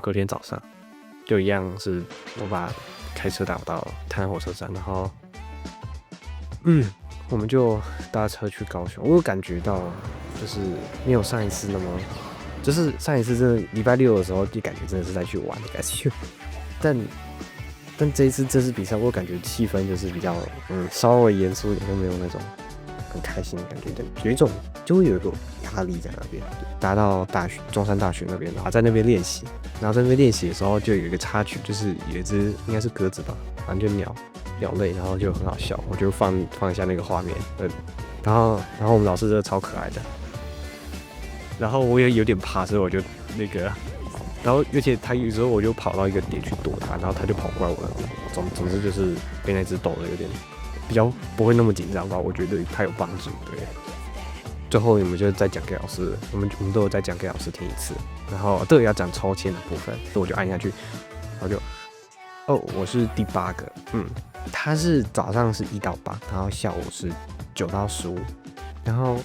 隔天早上就一样是我把开车打到台南火车站，然后我们就搭车去高雄。我有感觉到就是没有上一次那么，就是上一次真的礼拜六的时候就感觉真的是在去玩的感觉，但这次比赛我感觉气氛就是比较稍微严肃一点，就没有那种很开心的感觉，有一种就会有一个压力在那边。达到中山大学那边，然后在那边练习，然后在那边练习的时候就有一个插曲，就是有一只应该是鸽子吧，反正就鸟类，然后就很好笑，我就放一下那个画面，然后我们老师真的超可爱的，然后我也有点怕，所以我就那个，然后而且他有时候我就跑到一个点去躲他，然后他就跑过来我那边，总之就是被那只逗得有点比较不会那么紧张吧，我觉得他有帮助，对。最后我们就再讲给老师，我们都有再讲给老师听一次，然后这个要讲抽签的部分，所以我就按下去，然后就我是第8个，他是早上是1到8，然后下午是9到15，然后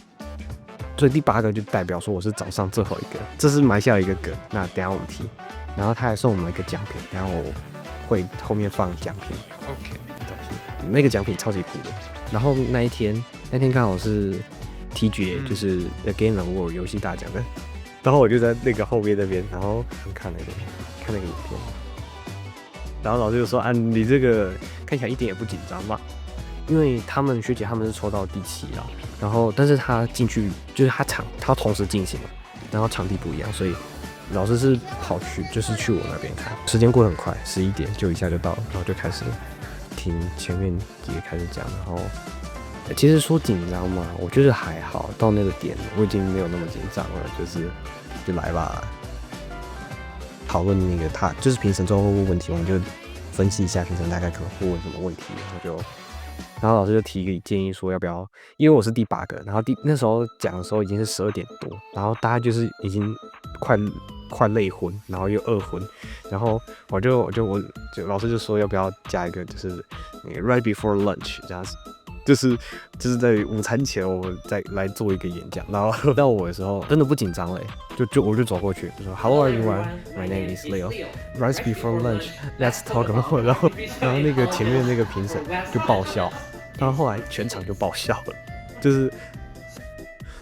所以第8个就代表说我是早上最后一个，这是埋下了一个梗，那等一下我们提，然后他还送我们一个奖品，然后我会后面放奖品 ，OK， 那个奖品超级酷的，然后那天刚好是提决，就是 The Game Award 游戏大奖的，然后我就在那个后面那边，然后看那个影片，然后老师就说你这个看起来一点也不紧张嘛，因为学姐他们是抽到第7了，然后但是他进去就是他同时进行了，然后场地不一样，所以老师是跑去我那边看，时间过得很快，11点就一下就到了，然后就开始听前面也开始讲，然后。其实说紧张嘛，我觉得还好，到那个点我已经没有那么紧张了，就来吧，讨论那个就是评审最后会问问题，我们就分析一下评审大概可能会问什么问题，然后老师就提一个建议说要不要，因为我是第8个，然后那时候讲的时候已经是12点多，然后大家就是已经快累昏，然后又饿昏，然后我老师就说要不要加一个就是那个 right before lunch 这样子。就是在午餐前，我们再来做一个演讲。然后到我的时候，真的不紧张嘞，我就走过去，就说 Hello everyone, my name is Leo. Right before lunch, let's talk about. 然后那个前面那个评审就爆笑，然后后来全场就爆笑了，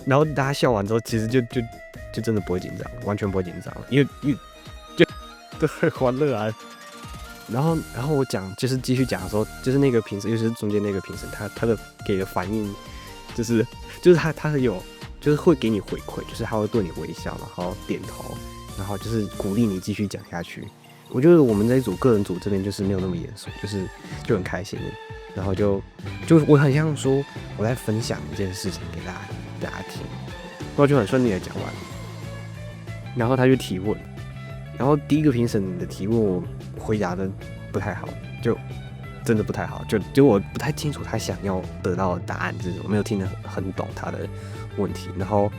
然后大家笑完之后，其实就真的不会紧张，完全不会紧张，因为就都很欢乐啊。然后我就是继续讲的时候，就是那个评审，尤其是中间那个评审，他的给的反应，就是他有，就是会给你回馈，就是他会对你微笑，然后点头，然后就是鼓励你继续讲下去。我觉得我们这一组个人组这边就是没有那么严肃，就很开心，然后就我很像说我在分享一件事情给大家听，然后就很顺利的讲完，然后他就提问，然后第一个评审的提问我回答的不太好，就真的不太好，就我不太清楚他想要得到的答案是什么，没有听得很懂他的问题，然后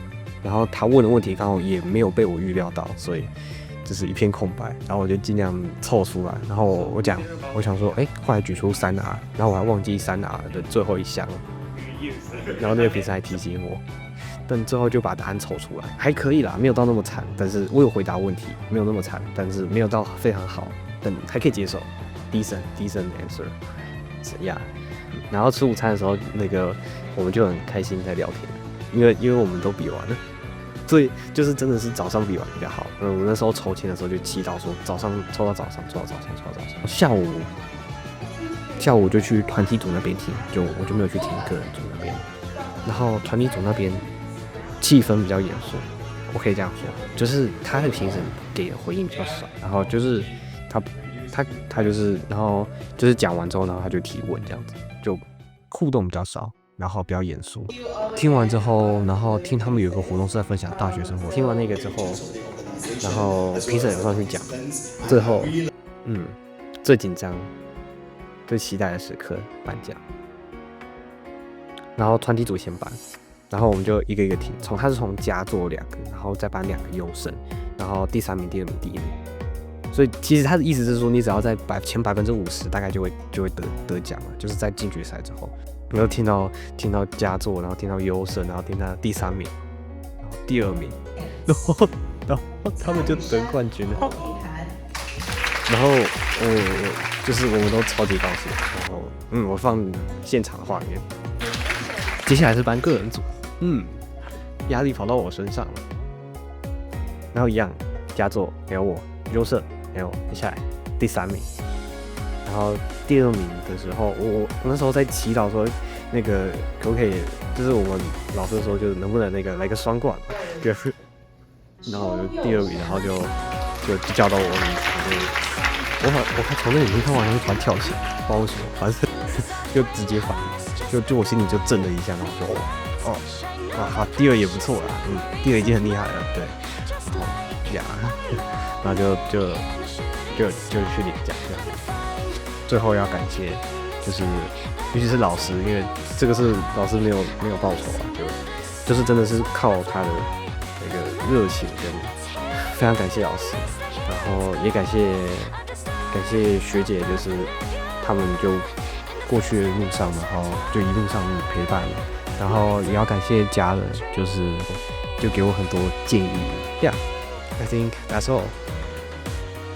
他问的问题刚好也没有被我预料到，所以就是一片空白，然后我就尽量凑出来，然后我想说，后来举出3R，然后我还忘记3R 的最后一项，然后那个评审还提醒我。但最后就把答案抽出来，还可以啦，没有到那么惨，但是我有回答问题，没有那么惨，但是没有到非常好，但还可以接受 ，decent answer， 怎样？然后吃午餐的时候，那个我们就很开心在聊天，因为我们都比完了，所以就是真的是早上比完比较好。我那时候抽签的时候就祈祷说早上抽到早上，下午就去团体组那边听，我就没有去听个人组那边，然后团体组那边。气氛比较严肃，我可以这样说，就是他的评审给的回应比较少，然后就是他就是，然后就是讲完之后，然后他就提问这样子，就互动比较少，然后比较严肃。听完之后，然后听他们有一个活动是在分享大学生活，听完那个之后，然后评审有上去讲，最后最紧张、最期待的时刻颁奖，然后团体组先颁。然后我们就一个一个听，他是从佳作2个，然后再颁2个优胜，然后第3名、第2名、第1名。所以其实他的意思是说，你只要在前50%，大概就会得奖了，就是在进决赛之后，然后听到佳作，然后听到优胜，然后听到第3名，然后第2名，然后他们就得冠军了。然后就是我们都超级高兴。然后我放现场的画面。接下来是搬个人组，压力跑到我身上了。然后一样，佳作还有我，优胜还有接下来第3名。然后第2名的时候，我那时候在祈祷说，那个可不可以，就是我们老师说，就是能不能那个来个双冠，就是，然后第2名，然后就叫到我名字，我还从那里面看完，然后突然跳起来，不知道为什么，反正就直接反应，就我心里就震了一下，然后就好，第2也不错啦，第2已经很厉害了，对，然后这样，然后就去领奖这样。最后要感谢，就是尤其是老师，因为这个是老师没有报酬啊，就是真的是靠他的那个热情跟非常感谢老师，然后也感谢学姐，就是他们就过去的路上，然后就一路上陪伴，然后也要感谢家人，就给我很多建议。Yeah, I think that's all.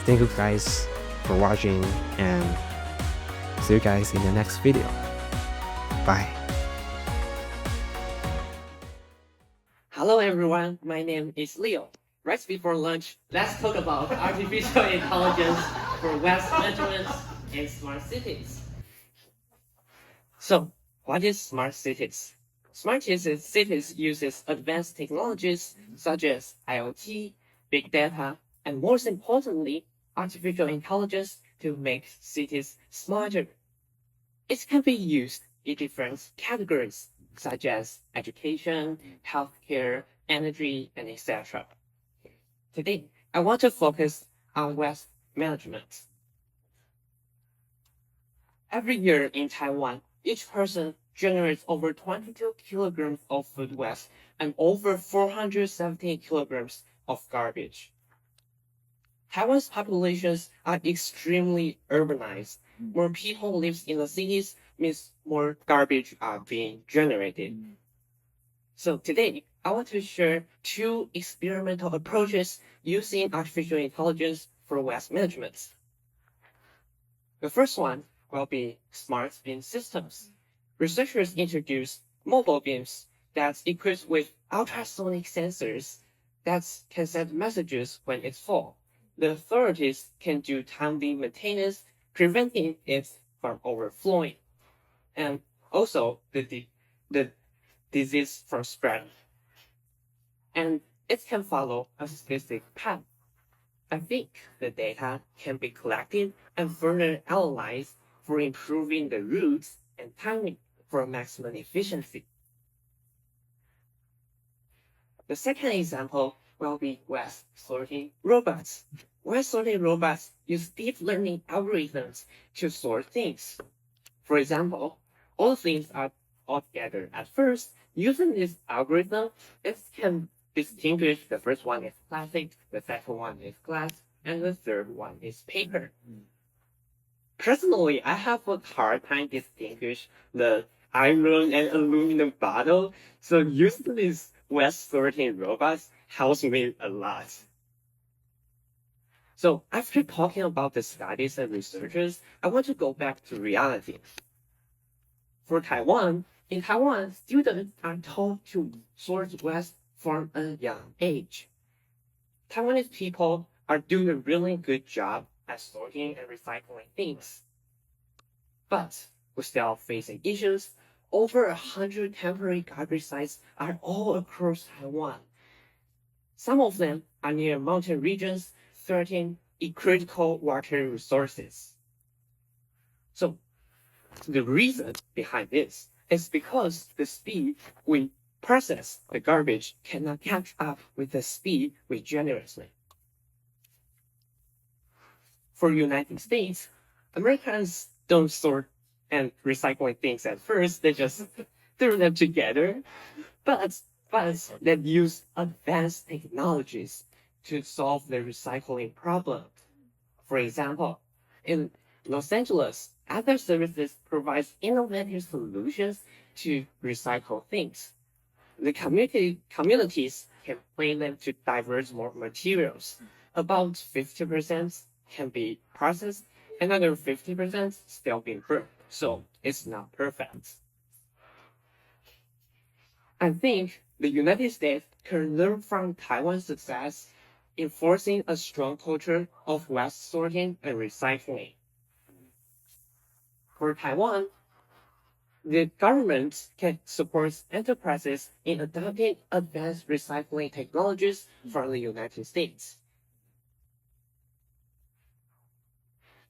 Thank you guys for watching and see you guys in the next video. Bye. Hello everyone, my name is Leo. Right before lunch, let's talk about artificial intelligence for waste management in smart cities. So, what is smart cities? Smart cities uses advanced technologies such as IoT, big data, and most importantly, artificial intelligence to make cities smarter. It can be used in different categories, such as education, healthcare, energy, and etc. Today, I want to focus on waste management. Every year in Taiwan, each person generates over 22 kilograms of food waste and over 470 kilograms of garbage. Taiwan's populations are extremely urbanized. More people live in the cities means more garbage are being generated. So today, I want to share 2 experimental approaches using artificial intelligence for waste management. The first one will be smart bin systems. Researchers introduced mobile bins that's equipped with ultrasonic sensors that can send messages when it's full. The authorities can do timely maintenance, preventing it from overflowing, and also the disease from spreading. And it can follow a specific path. I think the data can be collected and further analyzed for improving the routes and timing for maximum efficiency. The second example will be waste sorting robots. Waste sorting robots use deep learning algorithms to sort things. For example, all things are all together at first. Using this algorithm, it can distinguish the first one is plastic, the second one is glass, and the third one is paper. Personally, I have a hard time distinguish the iron and aluminum bottle, so using these waste sorting robots helps me a lot. So after talking about the studies and researchers, I want to go back to reality. For Taiwan, in Taiwan, students are taught to sort waste from a young age. Taiwanese people are doing a really good job at sorting and recycling things. But we're still facing issues. Over 100 temporary garbage sites are all across Taiwan. Some of them are near mountain regions, threatening critical water resources. So the reason behind this is because the speed we process the garbage cannot catch up with the speed we generate it. For United States, Americans don't sort and recycling things at first. They just throw them together. But they use advanced technologies to solve the recycling problem. For example, in Los Angeles, other services provide innovative solutions to recycle things. The communities can plan them to divert more materials. About 50% can be processed, another 50% still being burned. So it's not perfect. I think the United States can learn from Taiwan's success in forcing a strong culture of waste sorting and recycling. For Taiwan, the government can support enterprises in adopting advanced recycling technologies from the United States.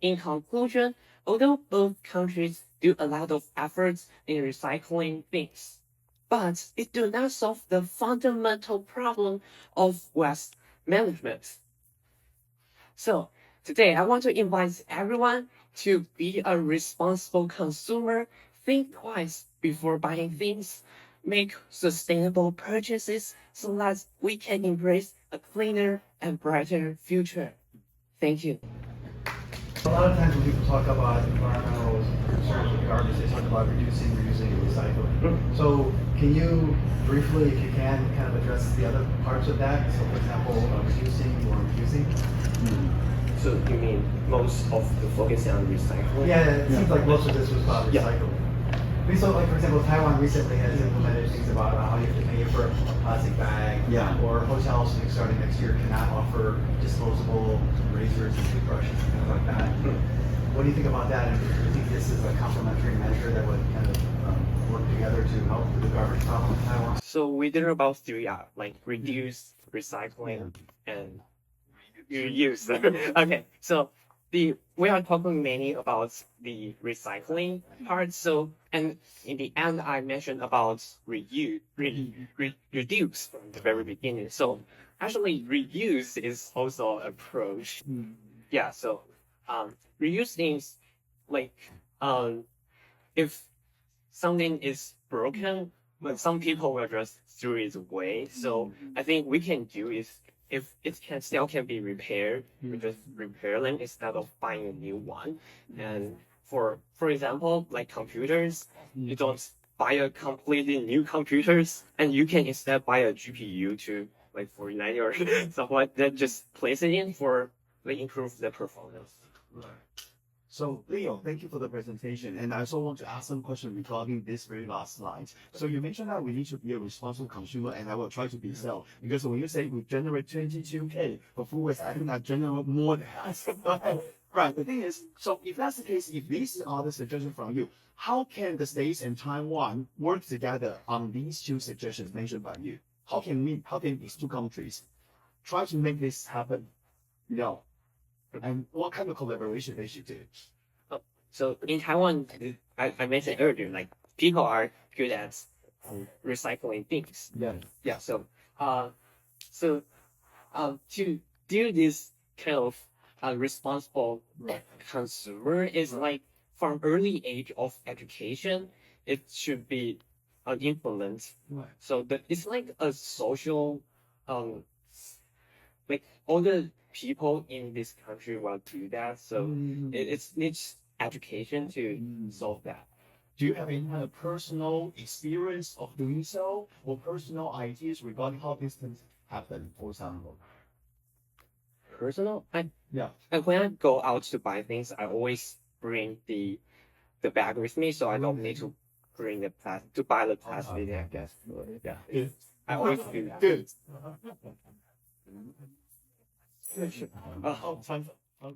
In conclusion, although both countries do a lot of efforts in recycling things, but it do not solve the fundamental problem of waste management. So today I want to invite everyone to be a responsible consumer, think twice before buying things, make sustainable purchases so that we can embrace a cleaner and brighter future. Thank you. A lot of times when people talk about environmental concerns with garbage, they talk about reducing, reusing, and recycling. So can you briefly, if you can, kind of address the other parts of that? So for example, reducing or reusing? So you mean most of the focus on recycling? Yeah, it seems like most of this was about recycling. So like for example, Taiwan recently has implemented things about how you have to pay for a plastic bag, or hotels starting next year cannot offer disposable razors and toothbrushes and things like that. What do you think about that? And do you think this is a complementary measure that would kind of work together to help with the garbage problem in Taiwan? So we did about three, like reduce, recycling, and reuse. Okay, so we are talking mainly about the recycling part. So, and in the end, I mentioned about reduce from the very beginning. So actually reuse is also an approach. Yeah, so reuse things like if something is broken, but some people will just throw it away. So I think we can do is if it still can be repaired, we just repair them instead of buying a new one. And for example, like computers, you don't buy a completely new computers, and you can instead buy a GPU to like $49 or something like that. Just place it in for like improve the performance. So Leo, thank you for the presentation. And I also want to ask some questions regarding this very last slide. So you mentioned that we need to be a responsible consumer, and I will try to be so. Because when you say we generate 22K for food waste, I think I generate more than that. Right. The thing is, so if that's the case, if these are the suggestions from you, how can the States and Taiwan work together on these two suggestions mentioned by you? How can these two countries try to make this happen? And what kind of collaboration they should do? So in Taiwan, I mentioned earlier, like people are good at recycling things. Yeah. So to do this kind of responsible consumer is like from early age of education, it should be implemented. So it's like a social, like all the people in this country will do that. So it needs education to solve that. Do you have any kind of personal experience of doing so, or personal ideas regarding how this can happen, for example? Personal? Yeah. And when I go out to buy things, I always bring the bag with me, so I don't need to bring the plastic to buy the plastic. I guess. Yeah. I always do that. Good. Oh, time. Okay.